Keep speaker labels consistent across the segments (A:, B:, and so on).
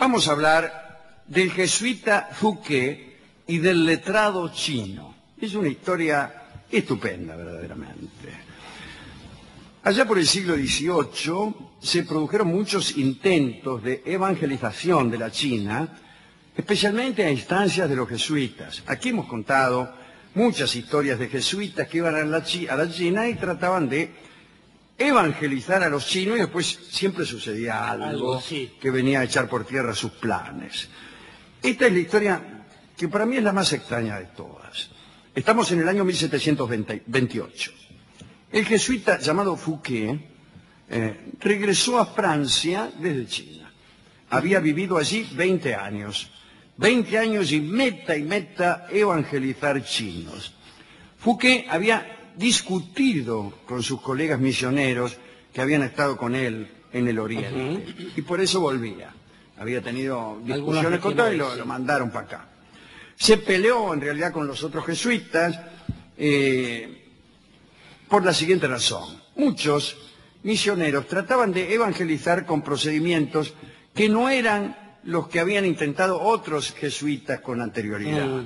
A: Vamos a hablar del jesuita Fouquet y del letrado chino. Es una historia estupenda, verdaderamente. Allá por el siglo XVIII se produjeron muchos intentos de evangelización de la China, especialmente a instancias de los jesuitas. Aquí hemos contado muchas historias de jesuitas que iban a la China y trataban de evangelizar a los chinos, y después siempre sucedía algo que venía a echar por tierra sus planes. Esta es la historia que para mí es la más extraña de todas. Estamos en el año 1728. El jesuita llamado Fouquet regresó a Francia desde China. Había vivido allí 20 años. 20 años y meta evangelizar chinos. Fouquet había discutido con sus colegas misioneros que habían estado con él en el Oriente, y por eso volvía. Había tenido discusiones con todo y lo mandaron para acá. Se peleó en realidad con los otros jesuitas por la siguiente razón. Muchos misioneros trataban de evangelizar con procedimientos que no eran los que habían intentado otros jesuitas con anterioridad.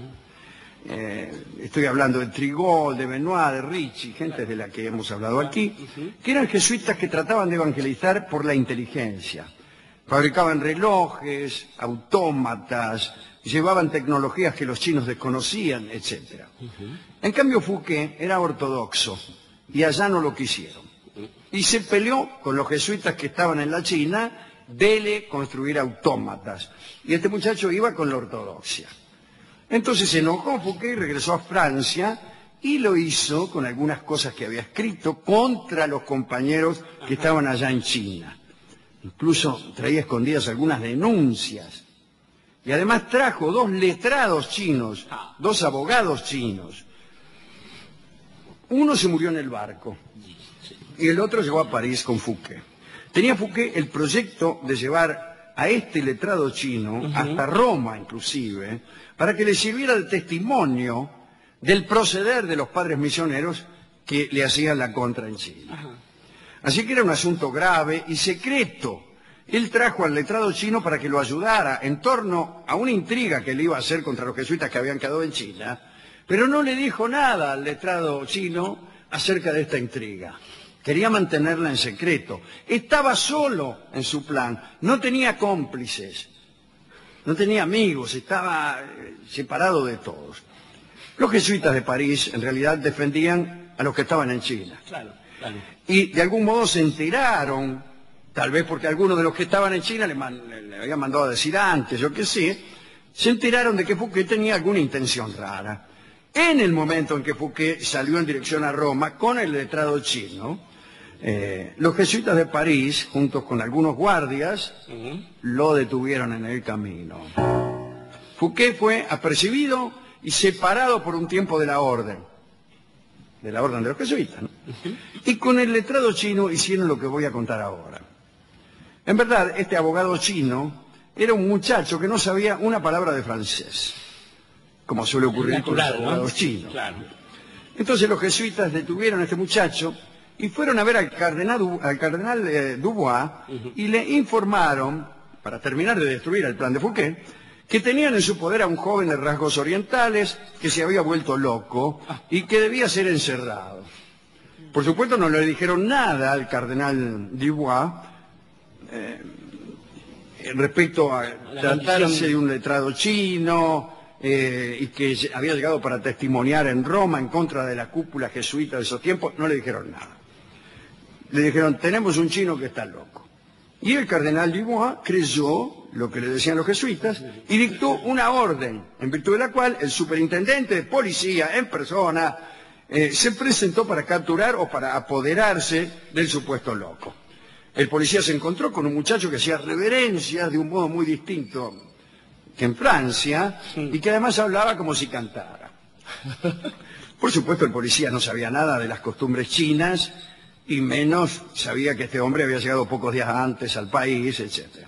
A: Estoy hablando de Trigault, de Benoit, de Ricci, gente de la que hemos hablado aquí, que eran jesuitas que trataban de evangelizar por la inteligencia. Fabricaban relojes, autómatas, llevaban tecnologías que los chinos desconocían, etc. En cambio Fouquet era ortodoxo y allá no lo quisieron. Y se peleó con los jesuitas que estaban en la China, dele construir autómatas. Y este muchacho iba con la ortodoxia. Entonces se enojó Fouquet y regresó a Francia, y lo hizo con algunas cosas que había escrito contra los compañeros que estaban allá en China. Incluso traía escondidas algunas denuncias. Y además trajo 2 letrados chinos, 2 abogados chinos. Uno se murió en el barco y el otro llegó a París con Fouquet. Tenía Fouquet el proyecto de llevar a este letrado chino hasta Roma, inclusive, para que le sirviera de testimonio del proceder de los padres misioneros que le hacían la contra en China. Así que era un asunto grave y secreto. Él trajo al letrado chino para que lo ayudara en torno a una intriga que le iba a hacer contra los jesuitas que habían quedado en China, pero no le dijo nada al letrado chino acerca de esta intriga. Quería mantenerla en secreto. Estaba solo en su plan, no tenía cómplices, no tenía amigos, estaba separado de todos. Los jesuitas de París en realidad defendían a los que estaban en China. Y de algún modo se enteraron, tal vez porque algunos de los que estaban en China le habían mandado a decir antes, yo qué sé, se enteraron de que Fouquet tenía alguna intención rara. En el momento en que Fouquet salió en dirección a Roma con el letrado chino, los jesuitas de París, juntos con algunos guardias, lo detuvieron en el camino. Fouquet fue apercibido y separado por un tiempo de la orden de los jesuitas, ¿no? Y con el letrado chino hicieron lo que voy a contar ahora. En verdad, este abogado chino era un muchacho que no sabía una palabra de francés, como suele ocurrir con los abogados chinos. Entonces los jesuitas detuvieron a este muchacho y fueron a ver al cardenal Dubois y le informaron, para terminar de destruir el plan de Fouquet, que tenían en su poder a un joven de rasgos orientales que se había vuelto loco y que debía ser encerrado. Por supuesto no le dijeron nada al cardenal Dubois respecto a tratarse de un letrado chino y que había llegado para testimoniar en Roma en contra de la cúpula jesuita de esos tiempos. No le dijeron nada. Le dijeron, tenemos un chino que está loco. Y el cardenal Dubois creyó lo que le decían los jesuitas y dictó una orden, en virtud de la cual el superintendente de policía en persona se presentó para capturar o para apoderarse del supuesto loco. El policía se encontró con un muchacho que hacía reverencias de un modo muy distinto que en Francia y que además hablaba como si cantara. Por supuesto el policía no sabía nada de las costumbres chinas y menos sabía que este hombre había llegado pocos días antes al país, etc.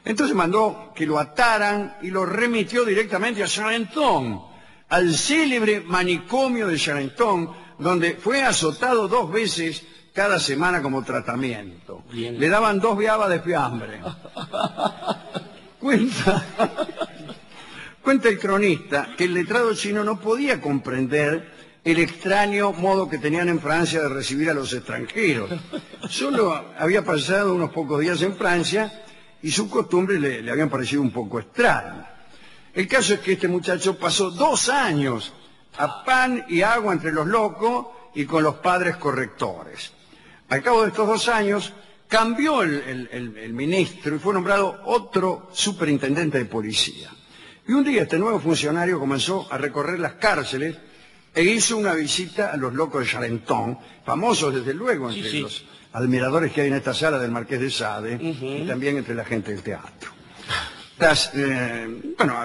A: Entonces mandó que lo ataran y lo remitió directamente a Charenton, al célebre manicomio de Charenton, donde fue azotado 2 veces cada semana como tratamiento. Le daban 2 viabas de fiambre. Cuenta, cuenta el cronista que el letrado chino no podía comprender el extraño modo que tenían en Francia de recibir a los extranjeros. Solo había pasado unos pocos días en Francia y sus costumbres le habían parecido un poco extrañas. El caso es que este muchacho pasó 2 años a pan y agua entre los locos y con los padres correctores. Al cabo de estos 2 años cambió el ministro y fue nombrado otro superintendente de policía. Y un día este nuevo funcionario comenzó a recorrer las cárceles e hizo una visita a los locos de Charenton, famosos desde luego entre los admiradores que hay en esta sala del Marqués de Sade y también entre la gente del teatro. Bueno,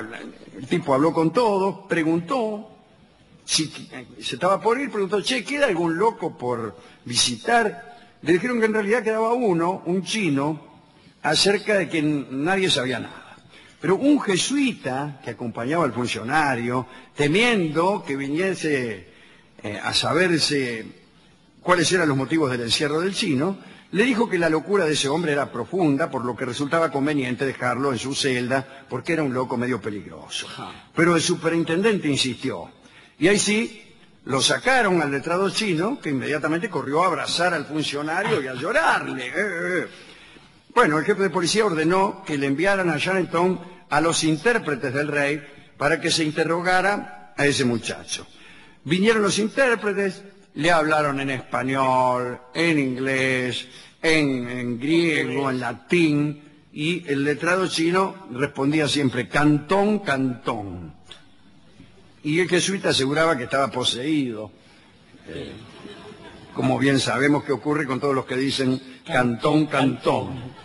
A: el tipo habló con todos, preguntó si se estaba por ir, preguntó, che, ¿queda algún loco por visitar? Le dijeron que en realidad quedaba uno, un chino, acerca de que nadie sabía nada. Pero un jesuita que acompañaba al funcionario, temiendo que viniese a saberse cuáles eran los motivos del encierro del chino, le dijo que la locura de ese hombre era profunda, por lo que resultaba conveniente dejarlo en su celda, porque era un loco medio peligroso. Pero el superintendente insistió, y ahí sí, lo sacaron al letrado chino, que inmediatamente corrió a abrazar al funcionario y a llorarle. Bueno, el jefe de policía ordenó que le enviaran a Charenton a los intérpretes del rey para que se interrogara a ese muchacho. Vinieron los intérpretes, le hablaron en español, en inglés, en griego, en latín, y el letrado chino respondía siempre, cantón, cantón. Y el jesuita aseguraba que estaba poseído. Como bien sabemos que ocurre con todos los que dicen cantón, cantón.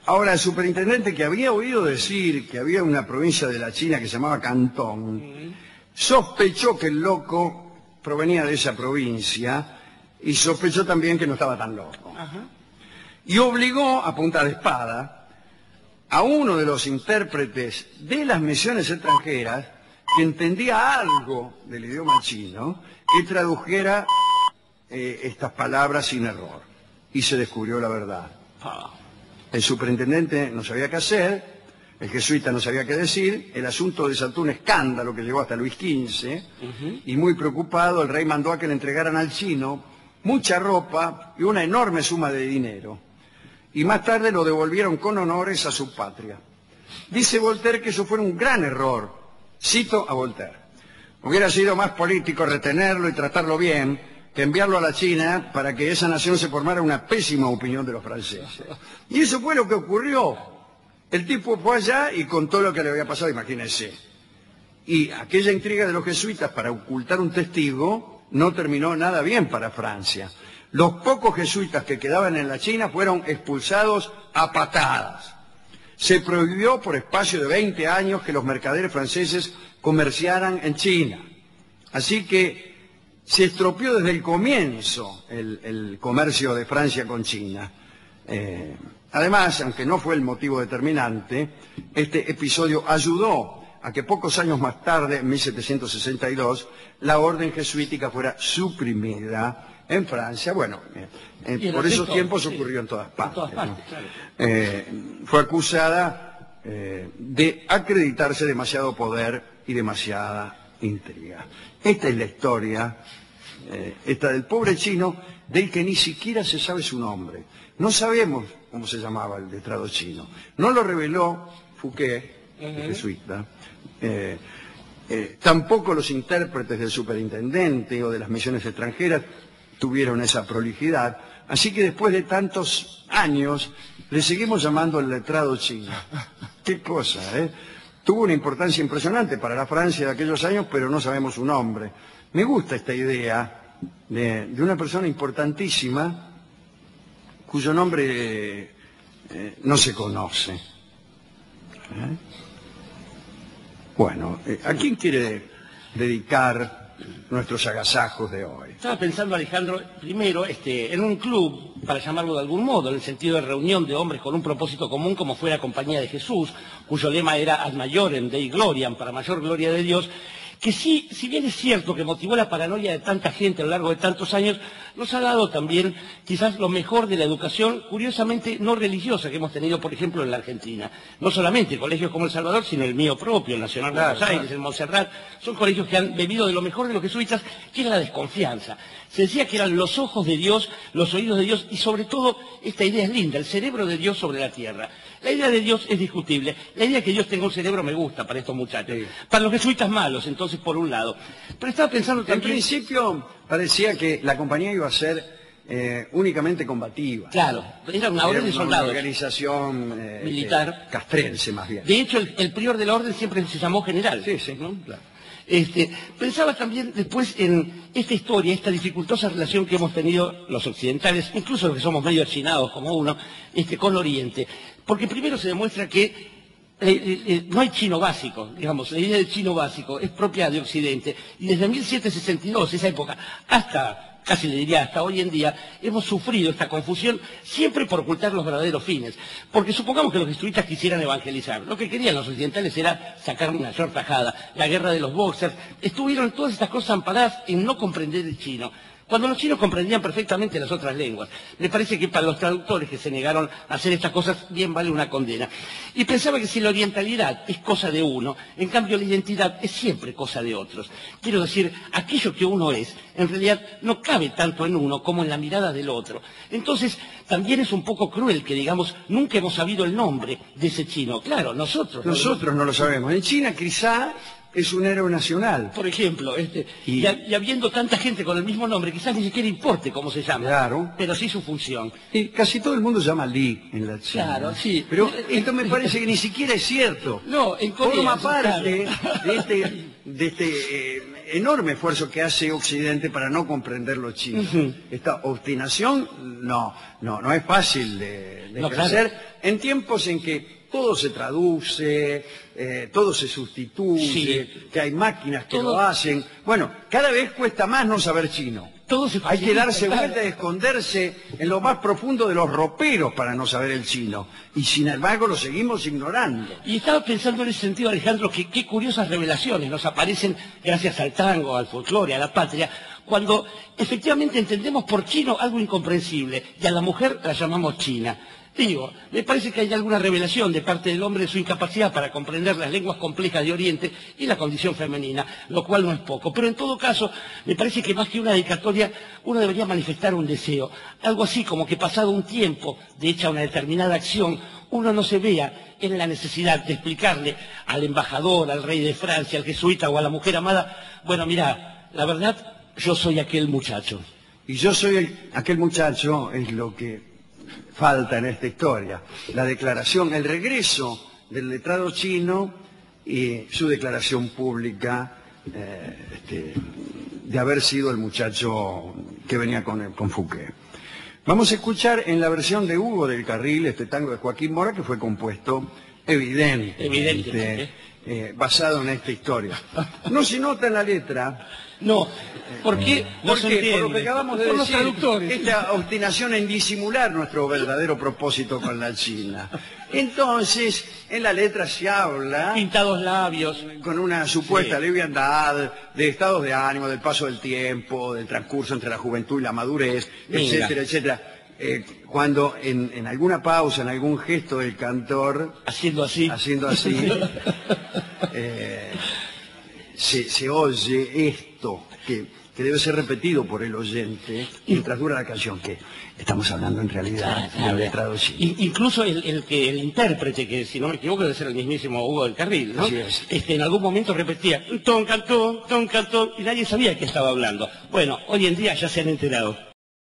A: Ahora, el superintendente, que había oído decir que había una provincia de la China que se llamaba Cantón, sospechó que el loco provenía de esa provincia y sospechó también que no estaba tan loco. Y obligó a punta de espada a uno de los intérpretes de las misiones extranjeras que entendía algo del idioma chino, que tradujera estas palabras sin error. Y se descubrió la verdad. El superintendente no sabía qué hacer, el jesuita no sabía qué decir, el asunto desató un escándalo que llegó hasta Luis XV, y muy preocupado el rey mandó a que le entregaran al chino mucha ropa y una enorme suma de dinero. Y más tarde lo devolvieron con honores a su patria. Dice Voltaire que eso fue un gran error. Cito a Voltaire. Hubiera sido más político retenerlo y tratarlo bien que enviarlo a la China para que esa nación se formara una pésima opinión de los franceses. Y eso fue lo que ocurrió. El tipo fue allá y contó lo que le había pasado, imagínense. Y aquella intriga de los jesuitas para ocultar un testigo no terminó nada bien para Francia. Los pocos jesuitas que quedaban en la China fueron expulsados a patadas. Se prohibió por espacio de 20 años que los mercaderes franceses comerciaran en China. Así que se estropeó desde el comienzo el comercio de Francia con China. Además, aunque no fue el motivo determinante, este episodio ayudó a que pocos años más tarde, en 1762, la orden jesuítica fuera suprimida en Francia. Bueno, por esos tiempos ocurrió en todas partes. ¿No? Fue acusada de acreditarse demasiado poder y demasiada intriga. Esta es la historia, esta del pobre chino, del que ni siquiera se sabe su nombre. No sabemos cómo se llamaba el letrado chino. No lo reveló Fouquet, el jesuita. Tampoco los intérpretes del superintendente o de las misiones extranjeras tuvieron esa prolijidad. Así que después de tantos años le seguimos llamando el letrado chino. Qué cosa, ¿eh? Tuvo una importancia impresionante para la Francia de aquellos años, pero no sabemos su nombre. Me gusta esta idea de una persona importantísima cuyo nombre no se conoce. Bueno, ¿a quién quiere dedicar nuestros agasajos de hoy?
B: Estaba pensando, Alejandro, primero en un club, para llamarlo de algún modo, en el sentido de reunión de hombres con un propósito común, como fue la Compañía de Jesús, cuyo lema era ad maiorem Dei gloriam, para mayor gloria de Dios, que sí, si bien es cierto que motivó la paranoia de tanta gente a lo largo de tantos años, nos ha dado también quizás lo mejor de la educación, curiosamente no religiosa, que hemos tenido, por ejemplo, en la Argentina. No solamente colegios como El Salvador, sino el mío propio, el Nacional de Buenos Aires, el Montserrat, son colegios que han bebido de lo mejor de los jesuitas, que era la desconfianza. Se decía que eran los ojos de Dios, los oídos de Dios, y sobre todo, esta idea es linda, el cerebro de Dios sobre la tierra. La idea de Dios es discutible. La idea de que Dios tenga un cerebro me gusta para estos muchachos. Sí. Para los jesuitas malos, entonces, por un lado. Pero estaba pensando también...
A: En principio parecía que la compañía iba a ser únicamente combativa.
B: Claro, era una orden de soldados.
A: Una organización
B: militar.
A: Castrense, más bien.
B: De hecho, el prior de la orden siempre se llamó general.
A: Sí, sí, ¿no? Claro.
B: Pensaba también después en esta historia, esta dificultosa relación que hemos tenido los occidentales, incluso los que somos medio achinados como uno, con Oriente. Porque primero se demuestra que no hay chino básico, digamos, la idea del chino básico es propia de Occidente. Y desde 1762, esa época, hasta, casi le diría hasta hoy en día, hemos sufrido esta confusión siempre por ocultar los verdaderos fines. Porque supongamos que los jesuitas quisieran evangelizar. Lo que querían los occidentales era sacar una mayor tajada. La guerra de los boxers. Estuvieron todas estas cosas amparadas en no comprender el chino, cuando los chinos comprendían perfectamente las otras lenguas. Me parece que para los traductores que se negaron a hacer estas cosas, bien vale una condena. Y pensaba que si la orientalidad es cosa de uno, en cambio la identidad es siempre cosa de otros. Quiero decir, aquello que uno es, en realidad no cabe tanto en uno como en la mirada del otro. Entonces, también es un poco cruel que digamos, nunca hemos sabido el nombre de ese chino. Claro, nosotros
A: no lo sabemos. En China quizá es un héroe nacional.
B: Por ejemplo, y habiendo tanta gente con el mismo nombre, quizás ni siquiera importe cómo se llama.
A: Claro.
B: Pero sí su función.
A: Y casi todo el mundo llama Li en la China.
B: Claro, sí.
A: Pero esto me parece que ni siquiera es cierto.
B: No, en Corea.
A: Forma parte de este enorme esfuerzo que hace Occidente para no comprender los chinos. Esta obstinación no es fácil de ejercer en tiempos en que todo se traduce, todo se sustituye, que hay máquinas que lo hacen. Bueno, cada vez cuesta más no saber chino. Hay que darse vuelta y esconderse en lo más profundo de los roperos para no saber el chino. Y sin embargo lo seguimos ignorando.
B: Y estaba pensando en ese sentido, Alejandro, que qué curiosas revelaciones nos aparecen gracias al tango, al folclore, a la patria, cuando efectivamente entendemos por chino algo incomprensible y a la mujer la llamamos china. Digo, me parece que hay alguna revelación de parte del hombre de su incapacidad para comprender las lenguas complejas de Oriente y la condición femenina, lo cual no es poco. Pero en todo caso, me parece que más que una dedicatoria, uno debería manifestar un deseo. Algo así como que pasado un tiempo de hecha una determinada acción, uno no se vea en la necesidad de explicarle al embajador, al rey de Francia, al jesuita o a la mujer amada, bueno, mira, la verdad, yo soy aquel muchacho.
A: Y yo soy aquel muchacho, es lo que falta en esta historia. La declaración, el regreso del letrado chino y su declaración pública de haber sido el muchacho que venía con Fouquet. Vamos a escuchar en la versión de Hugo del Carril este tango de Joaquín Mora, que fue compuesto evidentemente basado en esta historia. No se nota en la letra.
B: No, ¿por qué?
A: Por lo que acabamos de decir, esta obstinación en disimular nuestro verdadero propósito con la China. Entonces, en la letra se habla...
B: Pintados labios.
A: Con una supuesta liviandad, de estados de ánimo, del paso del tiempo, del transcurso entre la juventud y la madurez, etcétera, etcétera. Cuando en alguna pausa, en algún gesto del cantor...
B: Haciendo así.
A: Se oye esto que debe ser repetido por el oyente mientras dura la canción, que estamos hablando en realidad de letrado chino.
B: Incluso el intérprete, que si no me equivoco debe ser el mismísimo Hugo del Carril, ¿no?
A: Así es.
B: En algún momento repetía ton cantón, y nadie sabía de qué estaba hablando. Bueno, hoy en día ya se han enterado.